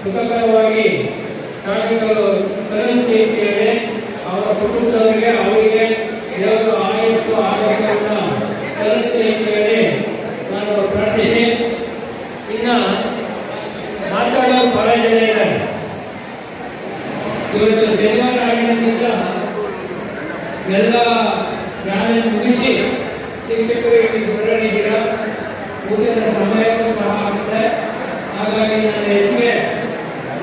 ಸುಖಕರವಾಗಿ ಸಾಗಿಸಲು ತರಂತೆ ಅಂತೇಳಿ ಅವರ ಕುಟುಂಬದವರಿಗೆ ಅವರಿಗೆ ದೇವರು ಆಯಸ್ಸು ಆರೋಗ್ಯವನ್ನು ತರಂತೆ ಅಂತೇಳಿ ನಾನು ಪ್ರಾರ್ಥಿಸಿ ಇನ್ನು ಮಾತಾಡೋ ಬಹಳ ಜನ ಇದ್ದಾರೆ. ಇವತ್ತು ಶನಿವಾರ ಆಗಿದ್ದರಿಂದ ಎಲ್ಲ ಶಾಲೆ ಮುಗಿಸಿ ಶಿಕ್ಷಕರು ಇಲ್ಲಿ ಹೊರಡಿದ್ದೀರಾ, ಊಟದ ಸಮಯವೂ ಸಹ ಆಗುತ್ತೆ. ಹಾಗಾಗಿ ನಾನು ಹೆಚ್ಚಿಗೆ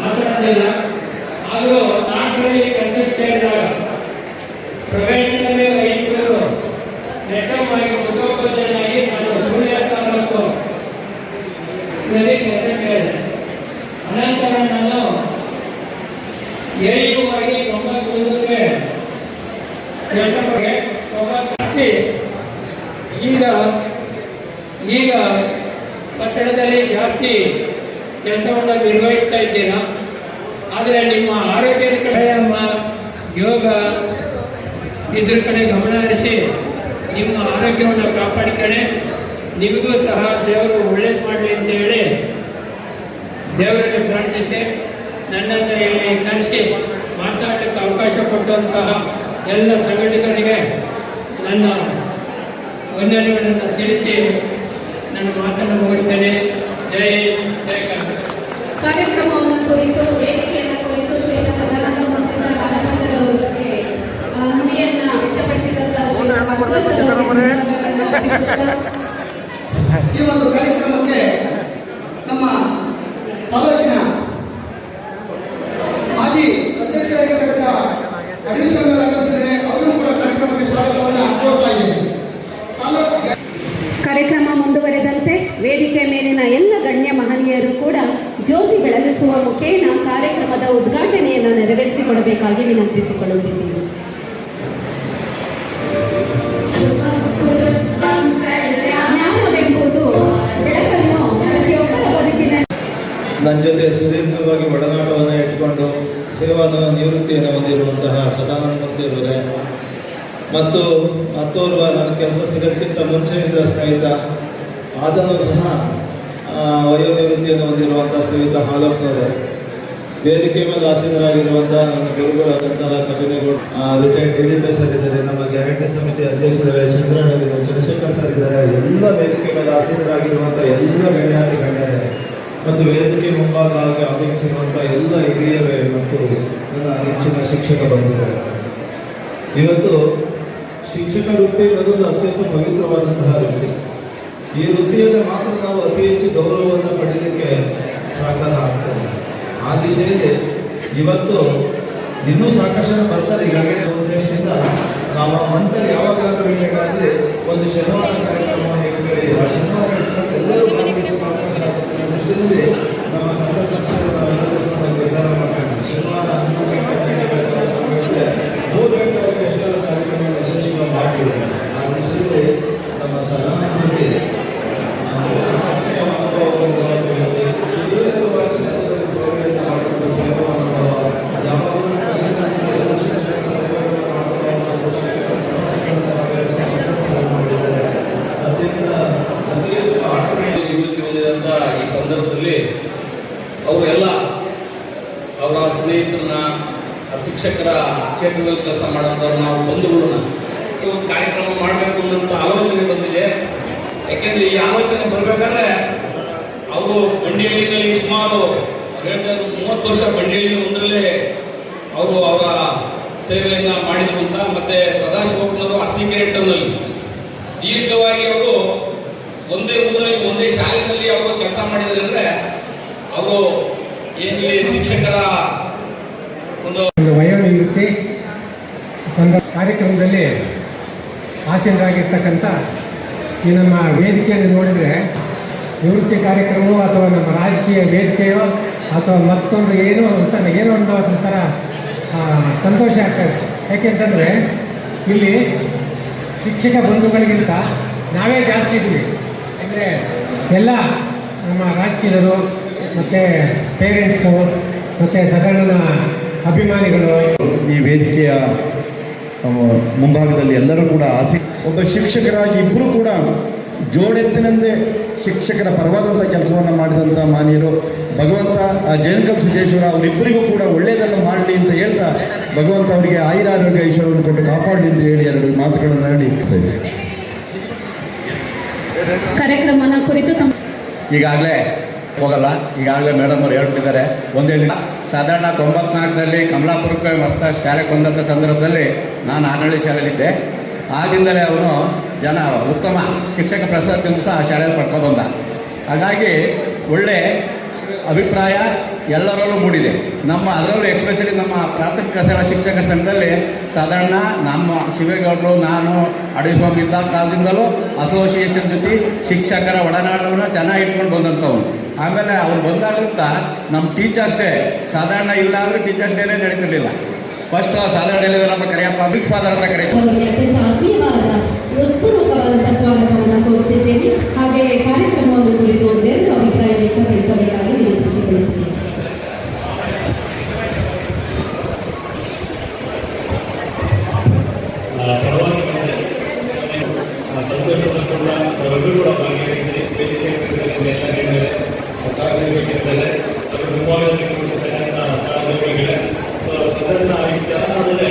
ಮಾತಾಡೋದಿಲ್ಲ. ಆದರೂ ನಾಲ್ಕರಲ್ಲಿ ಕೆಲಸಕ್ಕೆ ಸೇರಿದಾಗ ಪ್ರೊಫೆಷನಲ್ ಹೈಸ್ಕೂಲು ನೆಟ್ಟಮಾಗಿ ಮುಖೋಪಾಧ್ಯಾಯನಾಗಿ ನಾನು ಸೂರ್ಯ ತಾಲೂಕು ಕೆಲಸಕ್ಕೆ ಸೇರಿದೆ. ಅನಂತರ ನಾನು ಏಯುವಾಗಿ 91ಕ್ಕೆ ಕೆಲಸ ಬಗ್ಗೆ 90 ಈಗ ಕಟ್ಟಡದಲ್ಲಿ ಜಾಸ್ತಿ ಕೆಲಸವನ್ನು ನಿರ್ವಹಿಸ್ತಾ ಇದ್ದೀರಾ. ಆದರೆ ನಿಮ್ಮ ಆರೋಗ್ಯದ ಕಡೆ ವ್ಯಾಯಾಮ ಯೋಗ ಇದ್ರ ಕಡೆ ಗಮನ ಹರಿಸಿ ನಿಮ್ಮ ಆರೋಗ್ಯವನ್ನು ಕಾಪಾಡಿಕೊಳ್ಳಿ. ನಿಮಗೂ ಸಹ ದೇವರು ಒಳ್ಳೇದು ಮಾಡಲಿ ಅಂತ ಹೇಳಿ ದೇವರಲ್ಲಿ ಪ್ರಾರ್ಥಿಸಿ ನನ್ನನ್ನು ಇಲ್ಲಿ ಕರೆಸಿ ಮಾತಾಡಲಿಕ್ಕೆ ಅವಕಾಶ ಕೊಟ್ಟಂತಹ ಎಲ್ಲ ಸಂಘಟಕರಿಗೆ ನನ್ನ ವಂದನೆಗಳನ್ನು ಸಲ್ಲಿಸಿ ನನ್ನ ಮಾತನ್ನು ಮುಗಿಸ್ತೇನೆ. ಜೈ ಜೈ ಕರ್ನಾಟಕ. ಕಾರ್ಯಕ್ರಮವನ್ನು ಕುರಿತು ವೇದಿಕೆಯನ್ನು ಕುರಿತು ಶ್ರೀಯುತ ಸದಾನಂದ ಮೂರ್ತಿ ಸರ್ ಬಾಲಕಂದರ್ ಅವರಿಗೆ ನುಡಿಯನ್ನ ವ್ಯಕ್ತಪಡಿಸಿದಂತ ಈ ಒಂದು ಕಾರ್ಯಕ್ರಮಕ್ಕೆ ನಮ್ಮ ತಾಲೂಕಿನ ಮಾಜಿ ಅಧ್ಯಕ್ಷರಾಗಿರ್ತಕ್ಕಂಥ ಅಡಿಷನಲ್ ಅವರು ಕೂಡ ಕಾರ್ಯಕ್ರಮಕ್ಕೆ ಸ್ವಾಗತವನ್ನು ಕೋರ್ತಾ ಇದ್ದೇನೆ. ಕಾರ್ಯಕ್ರಮ ಮುಂದುವರೆದಂತೆ ವೇದಿಕೆ ಮೇಲಿನ ಎಲ್ಲ ಗಣ್ಯ ಮಹನೀಯರು ಕೂಡ ಜ್ಯೋತಿ ಬೆಳಗಿಸುವ ಮುಖೇನ ಕಾರ್ಯಕ್ರಮದ ಉದ್ಘಾಟನೆಯನ್ನು ನೆರವೇರಿಸಿಕೊಡಬೇಕಾಗಿ ವಿನಂತಿಸಿಕೊಳ್ಳುತ್ತಿದ್ದೇನೆ. ಜ್ಞಾನವೆಂಬುದು ಬೆಳಕನ್ನು ಪ್ರತಿಯೊಬ್ಬರ ಬದುಕಿನ ನನ್ನ ಜೊತೆ ಸುದೀರ್ಘವಾಗಿ ಒಡನಾಟವನ್ನು ಇಟ್ಕೊಂಡು ಸೇವಾ ನಿವೃತ್ತಿಯನ್ನು ಹೊಂದಿರುವಂತಹ ಸದಾನಂದ ಮೂರ್ತಿಯವರೇ ಮತ್ತು ಮತ್ತೋರ್ವ ನನ್ನ ಕೆಲಸ ಸಿಗೋದಕ್ಕಿಂತ ಮುಂಚೆಯಿಂದ ಸ್ನೇಹಿತ ಆತನೂ ಸಹ ವಯೋನಿವೃತ್ತಿಯನ್ನು ಹೊಂದಿರುವಂಥ ಶ್ರೀಯುತ ಹಾಲಪ್ಪನವರೇ, ವೇದಿಕೆ ಮೇಲೆ ಆಸೀನರಾಗಿರುವಂಥ ನನ್ನ ಗುರುಗಳಾದಂತಹ ಕಬಿನೇಗೌಡ ರಿಟೈರ್ಡ್ DDP ಸರ್ ಇದ್ದಾರೆ, ನಮ್ಮ ಗ್ಯಾರಂಟಿ ಸಮಿತಿ ಅಧ್ಯಕ್ಷರಿದ್ದಾರೆ, ಚಂದ್ರಣ್ಣ ಚಂದ್ರಶೇಖರ್ ಸರ್ ಇದ್ದಾರೆ, ಎಲ್ಲ ವೇದಿಕೆ ಮೇಲೆ ಆಸೀನರಾಗಿರುವಂಥ ಎಲ್ಲ ಗಣ್ಯರೇ ಮತ್ತು ವೇದಿಕೆ ಮುಂಭಾಗವಾಗಿ ಆಗಮಿಸಿರುವಂಥ ಎಲ್ಲ ಹಿರಿಯರೇ ಮತ್ತು ನನ್ನ ನೆಚ್ಚಿನ ಶಿಕ್ಷಕ ಬಂಧುಗಳು, ಇವತ್ತು ಶಿಕ್ಷಕ ವೃತ್ತಿ ಅನ್ನೋದು ಅತ್ಯಂತ ಪವಿತ್ರವಾದಂತಹ ವೃತ್ತಿ. ಈ ವೃತ್ತಿಯಲ್ಲಿ ಮಾತ್ರ ನಾವು ಅತಿ ಹೆಚ್ಚು ಗೌರವವನ್ನು ಪಡೆಯಲಿಕ್ಕೆ ಸಾಕಾರ ಆಗ್ತದೆ. ಆ ದಿಶೆಯಲ್ಲಿ ಇವತ್ತು ಇನ್ನೂ ಸಾಕಷ್ಟು ಜನ ಬರ್ತಾರೆ. ಈಗಾಗಲೇ ಉದ್ದೇಶದಿಂದ ನಾವು ಮಂಟಲ್ ಯಾವಾಗಾದ್ರೂ ಬೇಕಾದರೆ ಒಂದು ಶನಿವಾರ ಕಾರ್ಯಕ್ರಮವನ್ನು ಇಟ್ಕೊಳ್ಳಿ, ಆ ಶನಿವಾರ ಇಟ್ಕೊಂಡು ಎಲ್ಲರೂ ಭಾಗವಹಿಸುವ ದೃಷ್ಟಿಯಲ್ಲಿ ನಮ್ಮ ಸಂಘ ಸಂಸ್ಥೆಗಳು ನಿರ್ಧಾರ ಮಾಡ್ತಾರೆ. ಶನಿವಾರ 3 ಗಂಟೆವರೆಗೆ ಯಶಸ್ವಿ ಕಾರ್ಯಕ್ರಮ ಯಶಸ್ವಿಯಾಗಿ ಮಾಡಿದ್ದೀವಿ. ಆ ದೃಷ್ಟಿಯಲ್ಲಿ ನಮ್ಮ ಸದಾನಂದರಿಗೆ ಸೇವೆಯನ್ನು ಮಾಡಿಕೊಂಡು ಸೇವಾ ನಿವೃತ್ತಿ ಹೊಂದಿದಂಥ ಈ ಸಂದರ್ಭದಲ್ಲಿ ಅವರೆಲ್ಲ ಅವರ ಸ್ನೇಹಿತರನ್ನ ಶಿಕ್ಷಕರ ಕ್ಷೇತ್ರದಲ್ಲಿ ಕೆಲಸ ಮಾಡುವಂಥವ್ರು ನಾವು ಬಂಧುಗಳನ್ನ ಒಂದು ಕಾರ್ಯಕ್ರಮ ಮಾಡಬೇಕು ಅನ್ನೋಂಥ ಆಲೋಚನೆ ಬಂದಿದೆ. ಯಾಕೆಂದರೆ ಈ ಆಲೋಚನೆ ಬರಬೇಕಾದ್ರೆ ಅವರು ಬಂಡಿಹಳ್ಳಿನಲ್ಲಿ ಸುಮಾರು 30 ವರ್ಷ ಬಂಡಿಹಳ್ಳಿ ಒಂದರಲ್ಲೇ ಅವರು ಅವರ ಸೇವೆಯನ್ನು ಮಾಡಿದ್ರು ಅಂತ. ಮತ್ತೆ ಸದಾಶಿವಪ್ಪನವರು ಅರಸೀಕೆರೆ ಟೌನಲ್ಲಿ ದೀರ್ಘವಾಗಿ ಅವರು ಒಂದೇ ಊರಲ್ಲಿ ಒಂದೇ ಶಾಲೆಯಲ್ಲಿ ಅವರು ಕೆಲಸ ಮಾಡಿದ್ದಾರೆ. ಅಂದರೆ ಅವರು ಏನಿಲ್ಲಿ ಶಿಕ್ಷಕರ ಒಂದು ವಯೋನಿವೃತ್ತಿ ಕಾರ್ಯಕ್ರಮದಲ್ಲಿ ಆಸೀನರಾಗಿರ್ತಕ್ಕಂಥ ಈ ನಮ್ಮ ವೇದಿಕೆಯನ್ನು ನೋಡಿದರೆ ನಿವೃತ್ತಿ ಕಾರ್ಯಕ್ರಮವೋ ಅಥವಾ ನಮ್ಮ ರಾಜಕೀಯ ವೇದಿಕೆಯೋ ಅಥವಾ ಮತ್ತೊಂದು ಏನೋ ಒಂದು ಒಂಥರ ಸಂತೋಷ ಆಗ್ತದೆ. ಯಾಕೆಂತಂದರೆ ಇಲ್ಲಿ ಶಿಕ್ಷಕ ಬಂಧುಗಳಿಗಿಂತ ನಾವೇ ಜಾಸ್ತಿ ಇದ್ವಿ. ಅಂದರೆ ಎಲ್ಲ ನಮ್ಮ ರಾಜಕೀಯರು ಮತ್ತು ಪೇರೆಂಟ್ಸು ಮತ್ತು ಸದನದ ಅಭಿಮಾನಿಗಳು ಈ ವೇದಿಕೆಯ ಮುಂಭಾಗದಲ್ಲಿ ಎಲ್ಲರೂ ಕೂಡ ಒಬ್ಬ ಶಿಕ್ಷಕರಾಗಿ ಇಬ್ಬರು ಕೂಡ ಜೋಡೆತ್ತಿನಂತೆ ಶಿಕ್ಷಕರ ಪರವಾದಂಥ ಕೆಲಸವನ್ನು ಮಾಡಿದಂಥ ಮಾನ್ಯರು ಭಗವಂತ ಜಯಂಕಲ್ ಸಿದ್ದೇಶ್ವರ ಅವರಿಬ್ಬರಿಗೂ ಕೂಡ ಒಳ್ಳೆಯದನ್ನು ಮಾಡಲಿ ಅಂತ ಹೇಳ್ತಾ ಭಗವಂತ ಅವರಿಗೆ ಆಯುರಾರೋಗ್ಯ ಐಶ್ವರ್ಯವನ್ನು ಕೊಟ್ಟು ಕಾಪಾಡಲಿ ಅಂತ ಹೇಳಿ ಎರಡು ಮಾತುಗಳನ್ನು ಹೇಳಿ ಕಾರ್ಯಕ್ರಮನ ಕುರಿತು ಈಗಾಗಲೇ ಹೋಗಲ್ಲ, ಈಗಾಗಲೇ ಮೇಡಮ್ ಅವರು ಹೇಳ್ಬಿಟ್ಟಿದ್ದಾರೆ. ಒಂದೇ ದಿನ ಸಾಧಾರಣ 94ರಲ್ಲಿ ಕಮಲಾಪುರಕ್ಕೆ ಮಸ್ತ ಶಾಲೆಗೆ ಬಂದಂಥ ಸಂದರ್ಭದಲ್ಲಿ ನಾನು ಆಡಳಿತ ಶಾಲೆಯಲ್ಲಿದ್ದೆ. ಆಗಿಂದಲೇ ಅವನು ಉತ್ತಮ ಶಿಕ್ಷಕ ಪ್ರಶಸ್ತಿಯನ್ನು ಸಹ ಆ ಶಾಲೆಯಲ್ಲಿ ಪಡ್ಕೊಂಡು ಬಂದ. ಹಾಗಾಗಿ ಒಳ್ಳೆ ಅಭಿಪ್ರಾಯ ಎಲ್ಲರಲ್ಲೂ ಮೂಡಿದೆ. ಅದರಲ್ಲೂ ಎಸ್ಪೆಷಲಿ ನಮ್ಮ ಪ್ರಾಥಮಿಕ ಶಾಲಾ ಶಿಕ್ಷಕ ಸಂಘದಲ್ಲಿ ಸಾಧಾರಣ ನಮ್ಮ ಶಿವೇಗೌಡರು, ನಾನು, ಅಡಿಸ್ವಾಮಿ ಇದ್ದ ಕಾಲದಿಂದಲೂ ಅಸೋಸಿಯೇಷನ್ ಜೊತೆ ಶಿಕ್ಷಕರ ಒಡನಾಟವನ್ನು ಚೆನ್ನಾಗಿ ಇಟ್ಕೊಂಡು ಬಂದಂಥವ್ನು. ಆಮೇಲೆ ಅವ್ರು ಬಂದಾಗಂತ ನಮ್ಮ ಟೀಚರ್ಸ್ ಡೇ ಸಾಧಾರಣ ಇಲ್ಲ ಅಂದರೆ ಟೀಚರ್ಸ್ ಡೇನೇ ನಡೀತಿರ್ಲಿಲ್ಲ. ಫಸ್ಟ್ ಸಾಧಾರಣ ಹೇಳಿದ್ರೆ ನಮ್ಮ ಕರೆಯಪ್ಪ ಬಿಗ್ ಫಾದರ್ ಅಂತ ಕರೀತಾರೆ. ಅತ್ಯಂತ ಆತ್ಮೀಯವಾದ ಹೃತ್ಪೂರ್ವಕವಾದಂತಹ ಸ್ವಾಗತವನ್ನು ಕೋರುತ್ತಿದ್ದೇನೆ. ಹಾಗೆ ಕಾರ್ಯಕ್ರಮವನ್ನು ಕುರಿತು ಒಂದೆರಡು ಅಭಿಪ್ರಾಯ ವ್ಯಕ್ತಪಡಿಸಬೇಕಾಗಿ ವಿನಂತಿಸಿಕೊಳ್ಳುತ್ತೇನೆ. ಸಂತೋಷವನ್ನು ಕೂಡ ನಾವೆಲ್ಲರೂ ಕೂಡ ಭಾಗಿಯಾಗಿದ್ದೀರಿ. ಸಾರ್ವಜನಿಕರಿದ್ದಾರೆ, ಅವರು ಮುಂಭಾಗದಲ್ಲಿ ಕುಳಿತಿರ್ತಕ್ಕಂಥ ಸಾರ್ವಜನಿಕರಿದ್ದಾರೆ. ಸಾಧಾರಣ ಇಷ್ಟು ಜನ ನೋಡಿದ್ರೆ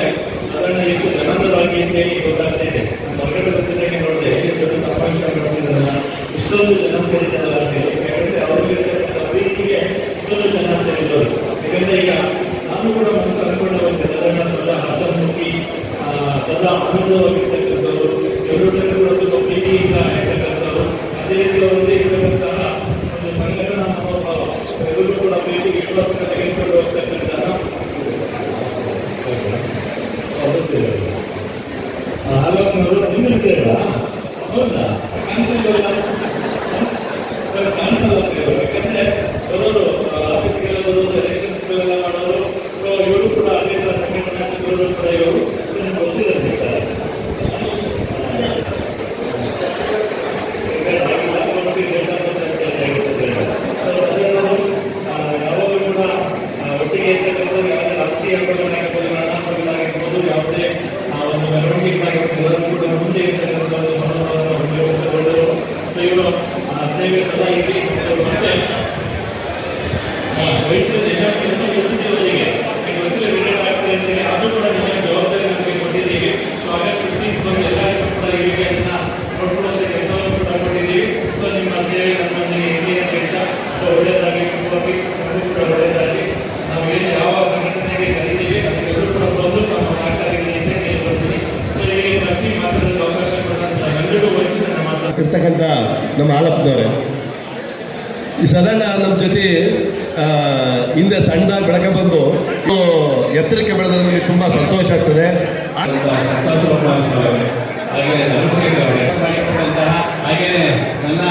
ಸಾಧಾರಣ ಎಷ್ಟು ಜನಾಂಗವಾಗಿ ಅಂತೇಳಿ ಗೊತ್ತಾಗ್ತಾ ಇದೆ. ಹೊರಗಡೆ ಬಂದಿದ್ದಾಗೆ ನೋಡಿದೆ ಎಷ್ಟು ದೊಡ್ಡ ಸಮಾವೇಶ ಮಾಡ್ತಿದ್ದಾರಲ್ಲ, ಇಷ್ಟೊಂದು ಜನ ಸೇರಿದ್ದಾರಲ್ಲ ಅಂತ ಹೇಳಿ. ಯಾಕಂದರೆ ಅವ್ರಿಗೆ ಪ್ರೀತಿಗೆ ಇಷ್ಟೊಂದು ಜನ ಸೇರಿದವರು. ಯಾಕಂದರೆ ಈಗ ನಾನು ಕೂಡ ಮನಸ್ಸು ಅನ್ಕೊಂಡವರಿಗೆ ಸಾಧಾರಣ ಸದಾ ಹಸನ್ಮುಖಿ, ಸದಾ ಆನಂದವಾಗಿರ್ತಕ್ಕಂಥವ್ರು, ಎಲ್ಲರೂ ಕೂಡ ತುಂಬ ಪ್ರೀತಿಯಿಂದ ಇರ್ತಕ್ಕಂಥವ್ರು. ಅದೇ ರೀತಿ ಅವರದೇ ಇರತಕ್ಕಂತಹ ಒಂದು ಸಂಘಟನಾ ಮನೋಭಾವ, ಎಲ್ಲರೂ ಕೂಡ ಪ್ರೀತಿ ವಿಶ್ವಾಸಕ್ಕೆ ತೆಗೆದುಕೊಂಡು ಹೋಗ್ತಕ್ಕಂತಹ ಆಲೋಚನೆಗಳು ನಿಮ್ಮಲ್ಲಿ ಕೇಳ ಹೌದಾ ಕಾಣಿಸಲ್ಲ ಯಾಕಂದ್ರೆ ಬರೋದು ಆಫೀಸ್ಗೆಲ್ಲ ಬರೋದು, ಎಲೆಕ್ಷನ್ಸ್ಗಳೆಲ್ಲ ಮಾಡೋರು ಇವರು ಕೂಡ ಅದೇ ಥರ ಸಂಘಟನಾ ಕೂಡ ಇವರು ಗೊತ್ತಿರುತ್ತೆ ಸರ್. ಯಾವಾಗಲೂ ಕೂಡ ಒಟ್ಟಿಗೆ ಇರ್ತಕ್ಕಂಥದ್ದು ಯಾವುದೇ ರಾಷ್ಟ್ರೀಯ ಹಬ್ಬಗಳಾಗಿರ್ಬೋದು, ನಾಡ ಹಬ್ಬಗಳಾಗಿರ್ಬೋದು, ಯಾವುದೇ ಒಂದು ಮೆರವಣಿಗೆಗಳಾಗಿರ್ಬೋದು, ಎಲ್ಲರೂ ಕೂಡ ಮುಂದೆ ಇರ್ತಕ್ಕಂಥ ಒಂದು ಮನೋಭಾವವನ್ನು ಹೊಂದಿರುವಂಥವರು. ಇವರು ಸೇವೆ ಸದಾ ಇಲ್ಲಿ ಮತ್ತೆ ವಯಸ್ಸಿನ ಕೆಲಸ ವಹಿಸಿದ್ದೀವರಿಗೆ ಗೊತ್ತಿಲ್ಲ ರಿಟೈರ್ಡ್ ಆಗ್ತದೆ ಅಂತೇಳಿ ಅದು ಕೂಡ ನಿಮಗೆ ಜವಾಬ್ದಾರಿ ನಮಗೆ ಕೊಟ್ಟಿದ್ದೀವಿ. ಸೊ ಆಗಸ್ಟ್ 15 ಬಂದು ಎಲ್ಲರಿಗೂ ಕೂಡ ಈ ವಿಷಯವನ್ನು ನೋಡ್ಕೊಳ್ಳುವಂಥ ಕೆಲಸವನ್ನು ಕೂಡ ಮಾಡಿದ್ದೀವಿ. ಸೊ ನಿಮ್ಮ ಸೇವೆ ನಮ್ಮಲ್ಲಿ ಇರಲಿ ಅಂತ ಹೇಳ್ತಾ ಒಳ್ಳೆಯದಾಗಿ ಕೂಡ ಒಳ್ಳೆಯದಾಗಿ ನಾವು ಏನು ಯಾವ ಸಂಘಟನೆಗೆ ಕರೀತೀವಿ ಅದಕ್ಕೆಲ್ಲರೂ ಕೂಡ ಬಂದು ನಮ್ಮ ಸಹಕಾರಿಗಳು ಅಂತ ಕೇಳ್ಕೊಳ್ತೀನಿ. ಸೊ ಈಗ ನರ್ಸಿ ಮಾತಾಡೋದಕ್ಕೆ ಅವಕಾಶ ಕೊಡೋಂಥ ಎಲ್ಲರಿಗೂ ವಹಿಸಿ ನನ್ನ ಇರ್ತಕ್ಕಂಥ ನಮ್ಮ ಆಲಪ್ಪನವರೇ, ಈ ಸಾಧಾರಣ ನಮ್ಮ ಜೊತೆ ಹಿಂದೆ ಸಣ್ಣದಾಗಿ ಬೆಳಗ್ಗೆ ಬಂದು ಎತ್ತರಕ್ಕೆ ಬೆಳೆದ್ರೆ ನಮಗೆ ತುಂಬ ಸಂತೋಷ ಆಗ್ತದೆ. ಹಾಗೆಯೇ ಹಾಗೆಯೇ ನನ್ನ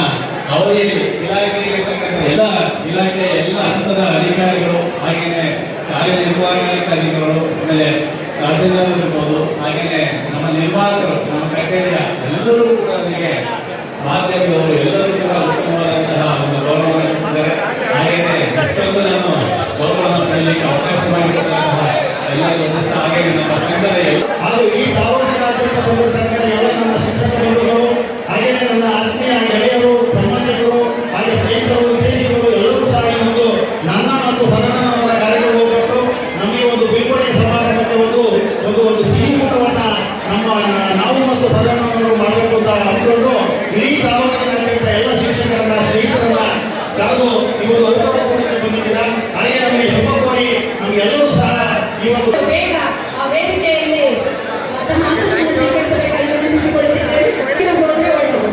ಅವಧಿಯಲ್ಲಿ ಇಲಾಖೆಯಲ್ಲಿರ್ತಕ್ಕಂಥ ಎಲ್ಲ ಇಲಾಖೆಯ ಎಲ್ಲ ಹಂತದ ಅಧಿಕಾರಿಗಳು, ಹಾಗೆಯೇ ಕಾರ್ಯನಿರ್ವಹಣಾಧಿಕಾರಿಗಳು, ಆಮೇಲೆ ತಹಸೀಲ್ದಾರ್ ಇರ್ಬೋದು, ಹಾಗೆಯೇ ನಮ್ಮ ನಿರ್ವಾಹಕರು, ನಮ್ಮ ಕಚೇರಿಯ ಎಲ್ಲರೂ ಕೂಡ ನನಗೆ ಮಾಧ್ಯಮದವರು ಎಲ್ಲರೂ ಕೂಡ ಉತ್ತಮವಾದಂತಹ ಒಂದು ಗೌರವವನ್ನು ಕೊಟ್ಟಿದ್ದಾರೆ. ಹಾಗೆಯೇ ಇಷ್ಟೊಂದು ನಾನು ಗೌರವವನ್ನು ಪಡೆಯಲಿಕ್ಕೆ ಅವಕಾಶ ಮಾಡಿಕೊಟ್ಟಂತಹ ಎಲ್ಲರಿಗೂ ಒಂದಿಷ್ಟ ಹಾಗೆಯೇ ನಮ್ಮ ಸಂಘದ ಹಾಗೂ ಈ ಸಾರ್ವಜನಿಕ ಬಂದಿರತಕ್ಕಂಥ ಎಲ್ಲ ನನ್ನ ಶಿಕ್ಷಕ ಬಂಧುಗಳು, ಹಾಗೆಯೇ ನನ್ನ ಆತ್ಮೀಯ ಗೆಳೆಯರು, ಸಂಬಂಧಿಕರು, ಹಾಗೆ ಸ್ನೇಹಿತರು, ವಿದೇಶಿಗಳು ಎಲ್ಲರೂ ಸಹ ಒಂದು ನನ್ನ ಮತ್ತು ಸದನವರ ಕಾರ್ಯಕ್ಕೆ ಹೋಗ್ಬಿಟ್ಟು ನಮಗೆ ಒಂದು ಬೀಳ್ಕೊಡುಗೆ ಸಮಾರಂಭಕ್ಕೆ ಒಂದು ಸಿಹಿ ಊಟವನ್ನು ನಾವು ಮತ್ತು ಸದನವರು ಮಾಡಬೇಕು ಅಂತ ಅಂದ್ಕೊಂಡು ಇಡೀ ತಾಲೂಕಿನಾದ್ಯಂತ ಎಲ್ಲ ಶಿಕ್ಷಕರನ್ನ, ಸ್ನೇಹಿತರನ್ನ ಕರೆದು ಈ ಒಂದು ಔತಣ ಬಂದಿದ್ದೀರಾ. ಹಾಗೆ ನಮಗೆ ಶುಭ ಕೋರಿ ನಮಗೆಲ್ಲರೂ ಸಹ ಈ ಒಂದು ಬೇಗ ಆ ವೇದಿಕೆಯಲ್ಲಿ ತಮ್ಮ ಆಸನವನ್ನು ಸ್ವೀಕರಿಸಬೇಕಾಗಿ ವಿನಂತಿಸಿಕೊಳ್ಳುತ್ತಿದ್ದೇವೆ. ಹೋದರೆ ಒಳ್ಳೆಯದು.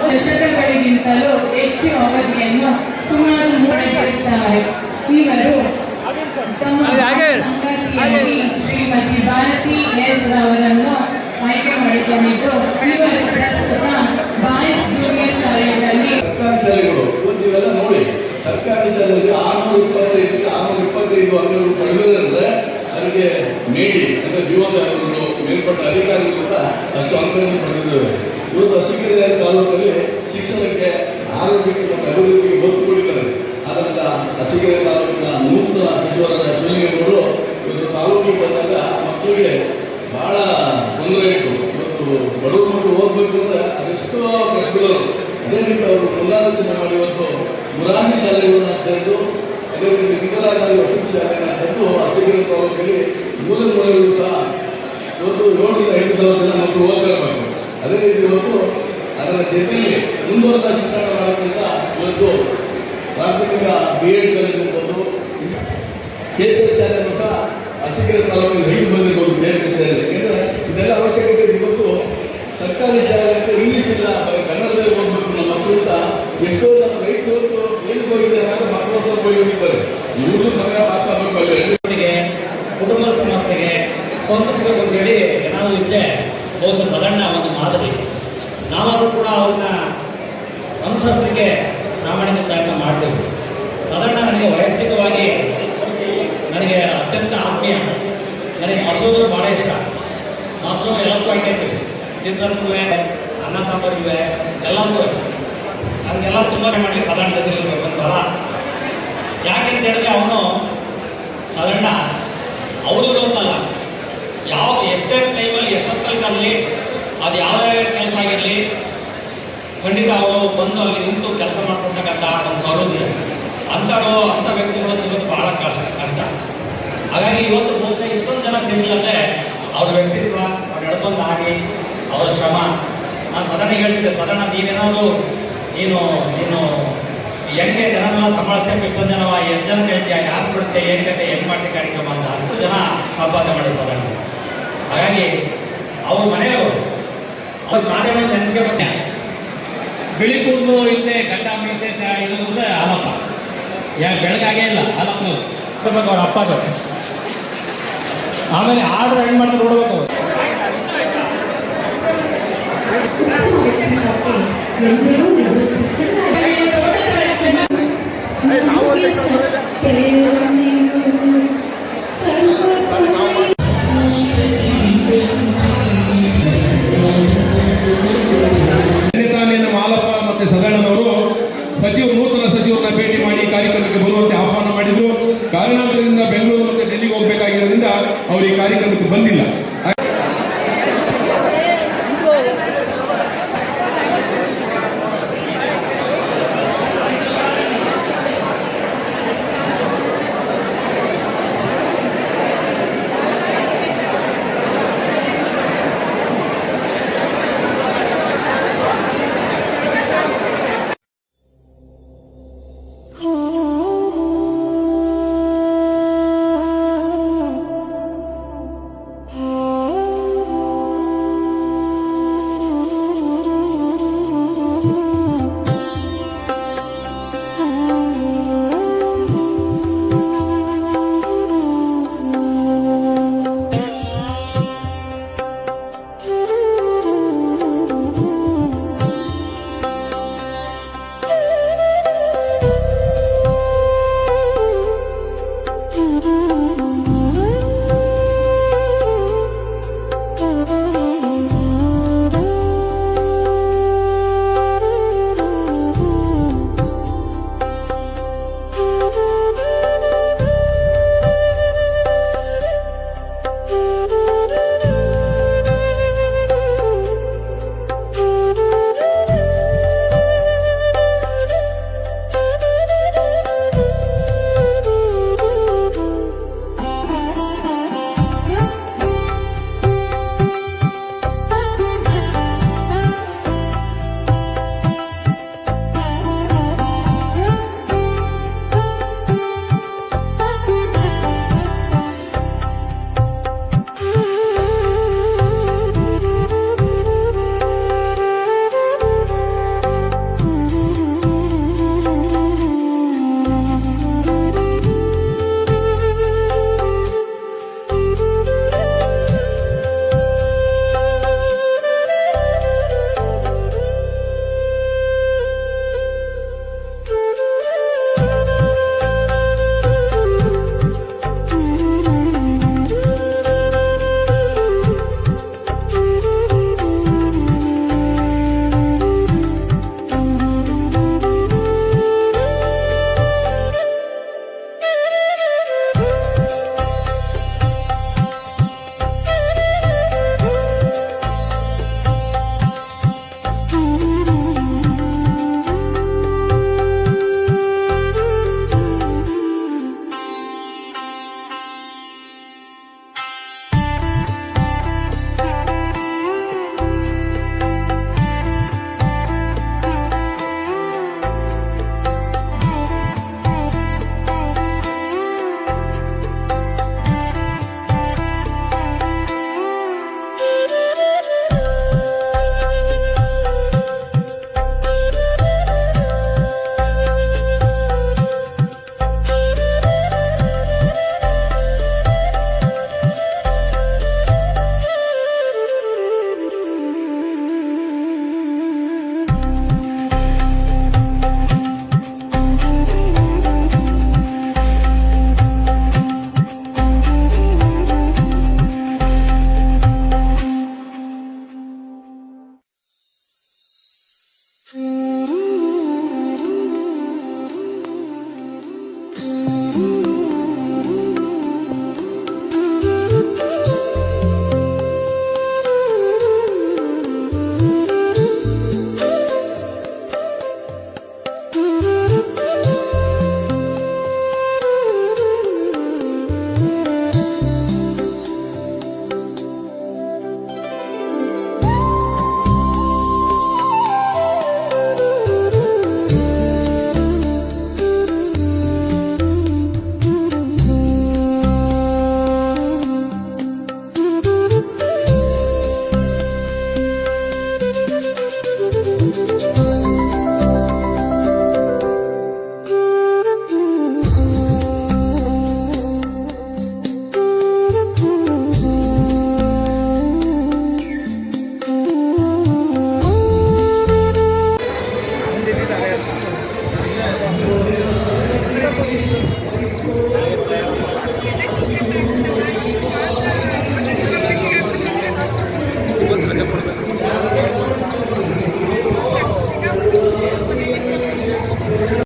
ದಶಕಗಳಿಗಿಂತಲೂ ಹೆಚ್ಚು ಅವಧಿಯನ್ನು ಸುಮಾರು ಮೂಡಿಸಿರುತ್ತಾರೆ. ಇವರು ತಮ್ಮ ಸಂಗಾತಿಯಾಗಿ ಶ್ರೀಮತಿ ಭಾರತಿ ಎಸ್ ಅವರನ್ನು ಆಯ್ಕೆ ಮಾಡಿಕೊಂಡಿದ್ದು, ಇವರು ಪ್ರಸ್ತುತ ಬಾಯ್ಸ್ ಜೂನಿಯರ್ ಕಾಲೇಜಿನಲ್ಲಿ ಸರ್ಕಾರಿ ಶಾಲೆಗಳು ನೀವೆಲ್ಲ ನೋಡಿ, ಸರ್ಕಾರಿ ಶಾಲೆಗಳಿಗೆ 625 ಅಂಗಗಳು ಪಡೆದಿರೋದ್ರಿಂದ ಅದಕ್ಕೆ ಮೇಡಿ ಅಂದರೆ ದಿವಸ ಮೇಲ್ಪಟ್ಟ ಅಧಿಕಾರಿಗಳು ಕೂಡ ಅಷ್ಟು ಅಂಕಗಳನ್ನು ಪಡೆದಿದ್ದೇವೆ. ಇವತ್ತು ಅಶಿಕ್ಷಿತ ತಾಲೂಕಲ್ಲಿ ಶಿಕ್ಷಣಕ್ಕೆ, ಆರೋಗ್ಯಕ್ಕೆ ಮತ್ತು ಅಭಿವೃದ್ಧಿಗೆ ಒತ್ತು ಕೊಟ್ಟಿದ್ದಾರೆ. ಆದ್ದರಿಂದ ಅಶಿಕ್ಷಿತ ತಾಲೂಕಿನ ನೂತನ ಸಚಿವರಾದ ಶಿವಲಿಂಗೇಗೌಡರು ಇವತ್ತು ತಾಲೂಕಿಗೆ ಬಂದಾಗ ಮಕ್ಕಳಿಗೆ ಬಹಳ ತೊಂದರೆ ಇತ್ತು. ಇವತ್ತು ಬಡವರು ಮಕ್ಕಳು ಓದಬೇಕು ಅಂದರೆ ಅದೆಷ್ಟೋ ಕಷ್ಟಗಳು ಅದೇ ರೀತಿ ಅವರು ಪುನರಾಲೋಚನೆ ಮಾಡಿ ಇವತ್ತು ಮುರಾರ್ಜಿ ಶಾಲೆಗಳನ್ನ ತೆರೆದು ಅದೇ ರೀತಿ ವಿಕಲಾಂಗರ ವಸತಿ ಶಾಲೆಗಳನ್ನ ತೆರೆದು ಅರಸೀಕೆರೆ ತಾಲೂಕಲ್ಲಿ ಮೂಲೆಗಳು ಸಹ ಇವತ್ತು 7,000 to 8,000 ಜನ ಮಕ್ಕಳು ಓದ್ತಾ ಇರಬೇಕು. ಅದೇ ರೀತಿ ಇವತ್ತು ಅದರ ಜೊತೆಯಲ್ಲಿ ಮುಂದುವರೆದ ಶಿಕ್ಷಣ ಮಾಡೋದ್ರಿಂದ ಇವತ್ತು ಪ್ರಾಥಮಿಕ BEd ಕಾಲೇಜ್ ಇರ್ಬೋದು, KPS ಶಾಲೆಯನ್ನು ಸಹ ಅರಸೀಕೆರೆ ತಾಲೂಕಿಗೆ ಹೇಗೆ ಬಂದಿರ್ಬೋದು KPS ಶಾಲೆ. ಯಾಕೆಂದರೆ ಇದೆಲ್ಲ ಅವಶ್ಯಕತೆ ಇದೆ. ಇವತ್ತು ಸರ್ಕಾರಿ ಶಾಲೆ ಇಂಗ್ಲೀಷ್ ಇಲ್ಲ, ಕನ್ನಡದಲ್ಲಿ ಓದಬೇಕು ನಮ್ಮ ಮಕ್ಕಳು ಅಂತ ಎಷ್ಟೋ ಜನ ರೈತರು ಏನು ಹೋಗಿದ್ದಾರೆ ಅಂದರೆ ಮಕ್ಕಳು ಸ್ವಲ್ಪ ಹೋಗಿರ್ತಾರೆ. ಇವ್ರಿಗೂ ಸಮಯ ಪಾಸಾಗಬೇಕು. ಅಲ್ಲಿ ಕುಟುಂಬ ಸಮಸ್ಯೆಗೆ ಸ್ಪಂದಿಸಬೇಕು ಅಂತೇಳಿ ಏನಾದರೂ ಇದ್ದರೆ ಬಹುಶಃ ಸಾಧಾರಣ ಒಂದು ಮಾದರಿ ನಾವಾದರೂ ಕೂಡ ಅವ್ರನ್ನ ಅನುಸರಿಸಲಿಕ್ಕೆ ಪ್ರಾಮಾಣಿಕ ಪ್ರಯತ್ನ ಮಾಡ್ತೇವೆ. ಸಾಧಾರಣ ನನಗೆ ವೈಯಕ್ತಿಕವಾಗಿ ನನಗೆ ಅತ್ಯಂತ ಆತ್ಮೀಯ, ನನಗೆ ಮಸೂದರು ಭಾಳ ಇಷ್ಟ. ಮಸೂರು ಎಲ್ಲಕ್ಕೂ ಹಾಕೈತೀವಿ, ಚಿತ್ರಾನ್ನೂ ಅನ್ನ ಸಾಂಬಾರಿವೆ ಎಲ್ಲಕ್ಕೂ ನನಗೆಲ್ಲ ತುಂಬ ಮಾಡಿ ಸಾಧಾರಣ ಜೊತೆ ಇರಬೇಕು ಅಂತ ಬಹಳ. ಯಾಕೆಂತ ಹೇಳಿದ್ರೆ ಅವನು ಸಾಧಾರಣ ಅವರು ಅಂತಲ್ಲ, ಯಾವ ಎಷ್ಟೇ ಟೈಮಲ್ಲಿ ಎಷ್ಟೊತ್ತಲ್ಲಿ ಅದು ಯಾವುದೇ ಕೆಲಸ ಆಗಿರಲಿ ಖಂಡಿತ ಅವರು ಬಂದು ಅಲ್ಲಿ ನಿಂತು ಕೆಲಸ ಮಾಡ್ಕೊಳ್ತಕ್ಕಂಥ ಒಂದು ಸೌಲಭ್ಯ ಅಂಥ ವ್ಯಕ್ತಿಗಳು ಸಿಗೋದು ಭಾಳ ಕಷ್ಟ. ಹಾಗಾಗಿ ಇವತ್ತು ಬಹುಶಃ ಇಷ್ಟೊಂದು ಜನ ಸಿಗಲಿಲ್ಲಂದರೆ ಅವ್ರ ವ್ಯಕ್ತಿತ್ವ, ಅವ್ರ ಎಡ್ಬಂದು ಆಗಿ ಅವರ ಶ್ರಮ. ನಾನು ಸಾಧಾರಣ ಹೇಳ್ತಿದ್ದೆ, ಸಾಧಾರಣ ನೀನು ಹೆಂಗೆ ಜನನೆಲ್ಲ ಸಂಭಾಳಿಸ್ತೇವೆ, ಇಷ್ಟೊಂದು ಜನ 8 ಜನ ಹೇಳ್ತೀಯ, ಯಾರು ಬಿಡುತ್ತೆ, ಏನು ಕತೆ, ಹೆಂಗೆ ಮಾಡ್ತೀವಿ ಕಾರ್ಯಕ್ರಮ ಅಂತ ಅಷ್ಟು ಜನ ಸಂಪಾದನೆ ಮಾಡಿ ಸಾಧಾರಣ. ಹಾಗಾಗಿ ಅವ್ರ ಮನೆಯವರು ಅವ್ರ ಮಾದೇವ ನೆನೆಸ್ಕೆ ಬಂದೆ. ಬಿಳಿ ಕೂದಲು ಇಲ್ಲದೆ ಗಡ್ಡ ಮೀಸೆ ಇದು ಅಂದರೆ ಹಾಲಪ್ಪ, ಯಾಕೆ ಬೆಳಗಾಗೇ ಇಲ್ಲ ಹಾಲಪ್ಪನವರು ಅವ್ರ ಅಪ್ಪ ಜೊತೆ. ಆಮೇಲೆ ಆರ್ಡರ್ ಹೆಂಗೆ ಮಾಡ್ತಾರೆ ನೋಡ್ಬೇಕು. ಎಲ್ಲರೂ